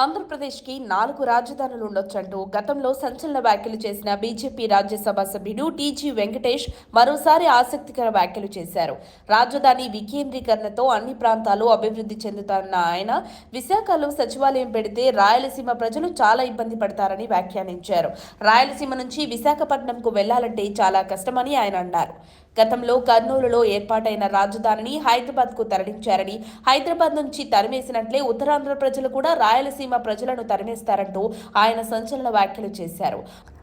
ఆంధ్రప్రదేశ్కి 4 రాజధానులు ఉండొచ్చంటూ గతంలో సంచలన వ్యాఖ్యలు చేసిన బీజేపీ రాజ్యసభ సభ్యుడు టీజీ వెంకటేష్ మరోసారి ఆసక్తికర వ్యాఖ్యలు చేశారు. రాజధాని వికేంద్రీకరణతో అన్ని ప్రాంతాలు అభివృద్ధి చెందుతారన్న ఆయన విశాఖలో సచివాలయం పెడితే రాయలసీమ ప్రజలు చాలా ఇబ్బంది పడతారని వ్యాఖ్యానించారు. రాయలసీమ నుంచి విశాఖపట్నంకు వెళ్లాలంటే చాలా కష్టమని ఆయన అన్నారు. గతంలో కర్నూలులో ఏర్పాటైన రాజధానిని హైదరాబాద్కు తరలించారని, హైదరాబాద్ నుంచి తరిమేసినట్లే ఉత్తరాంధ్ర ప్రజలు కూడా రాయలసీమ ప్రజలను తరిమేస్తారంటూ ఆయన సంచలన వ్యాఖ్యలు చేశారు.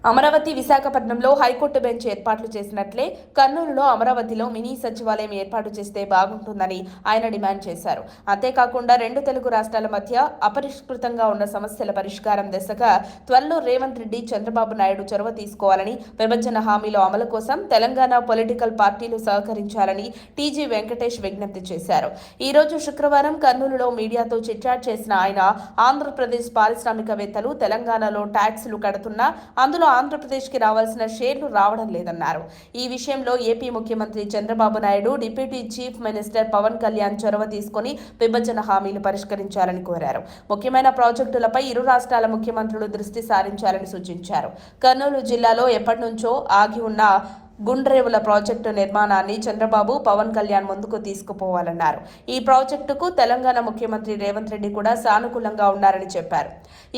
అమరావతి విశాఖపట్నంలో హైకోర్టు బెంచ్ ఏర్పాట్లు చేసినట్లే కర్నూలులో అమరావతిలో మినీ సచివాలయం ఏర్పాటు చేస్తే బాగుంటుందని ఆయన డిమాండ్ చేశారు. అంతేకాకుండా రెండు తెలుగు రాష్ట్రాల మధ్య అపరిష్కృతంగా ఉన్న సమస్యల పరిష్కారం దిశగా త్వరలో రేవంత్ రెడ్డి, చంద్రబాబు నాయుడు చొరవ తీసుకోవాలని, విభజన హామీల అమలు కోసం తెలంగాణ పొలిటికల్ పార్టీలు సహకరించాలని టీజీ వెంకటేష్ విజ్ఞప్తి చేశారు. ఈ రోజు శుక్రవారం కర్నూలులో మీడియాతో చిట్చాట్ చేసిన ఆయన ఆంధ్రప్రదేశ్ పారిశ్రామికవేత్తలు తెలంగాణలో ట్యాక్సులు కడుతున్నా అందులో ఆంధ్రప్రదేశ్కి రావాల్సిన షేర్లు రావడం లేదన్నారు. ఈ విషయంలో ఏపీ ముఖ్యమంత్రి Chandrababu Naidu, deputy chief minister Pawan Kalyan చొరవ తీసుకుని విభజన హామీలు పరిష్కరించాలని కోరారు. ముఖ్యమైన ప్రాజెక్టులపై ఇరు రాష్ట్రాల ముఖ్యమంత్రులు దృష్టి సారించాలని సూచించారు. కర్నూలు జిల్లాలో ఎప్పటి నుంచో ఆగి ఉన్న గుండ్రేవుల ప్రాజెక్టు నిర్మాణాన్ని చంద్రబాబు, పవన్ కళ్యాణ్ ముందుకు తీసుకుపోవాలన్నారు. ఈ ప్రాజెక్టుకు తెలంగాణ ముఖ్యమంత్రి రేవంత్ రెడ్డి కూడా సానుకూలంగా ఉన్నారని చెప్పారు.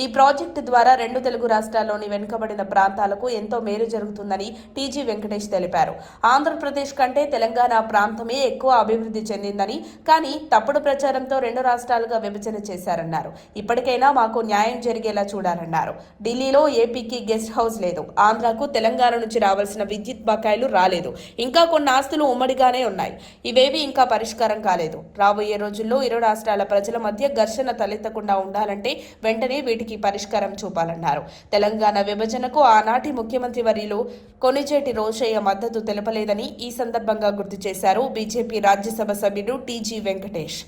ఈ ప్రాజెక్టు ద్వారా రెండు తెలుగు రాష్ట్రాల్లోని వెనుకబడిన ప్రాంతాలకు ఎంతో మేలు జరుగుతుందని టీజీ వెంకటేష్ తెలిపారు. ఆంధ్రప్రదేశ్ కంటే తెలంగాణ ప్రాంతమే ఎక్కువ అభివృద్ధి చెందిందని, కానీ తప్పుడు ప్రచారంతో రెండు రాష్ట్రాలుగా విభజన చేశారన్నారు. ఇప్పటికైనా మాకు న్యాయం జరిగేలా చూడాలన్నారు. ఢిల్లీలో ఏపీకి గెస్ట్ హౌస్ లేదు, ఆంధ్రాకు తెలంగాణ నుంచి రావాల్సిన విద్యుత్ బకాయిలు రాలేదు, ఇంకా కొన్ని ఆస్తులు ఉమ్మడిగానే ఉన్నాయి, ఇవేవి ఇంకా పరిష్కారం కాలేదు. రాబోయే రోజుల్లో ఇరు రాష్ట్రాల ప్రజల మధ్య ఘర్షణ తలెత్తకుండా ఉండాలంటే వెంటనే వీటికి పరిష్కారం చూపాలన్నారు. తెలంగాణ విభజనకు ఆనాటి ముఖ్యమంత్రి వర్యులు కొణిజేటి రోశయ్య మద్దతు తెలపలేదని ఈ సందర్భంగా గుర్తు చేశారు బీజేపీ రాజ్యసభ సభ్యుడు టీజీ వెంకటేష్.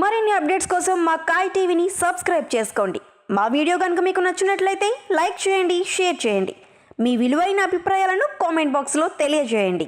మరిన్ని అప్డేట్స్ కోసం మా కాయ్ టీవీని సబ్స్క్రైబ్ చేసుకోండి. మా వీడియో కనుక మీకు నచ్చినట్లయితే లైక్ చేయండి, షేర్ చేయండి. మీ విలువైన అభిప్రాయాలను కామెంట్ బాక్స్లో తెలియజేయండి.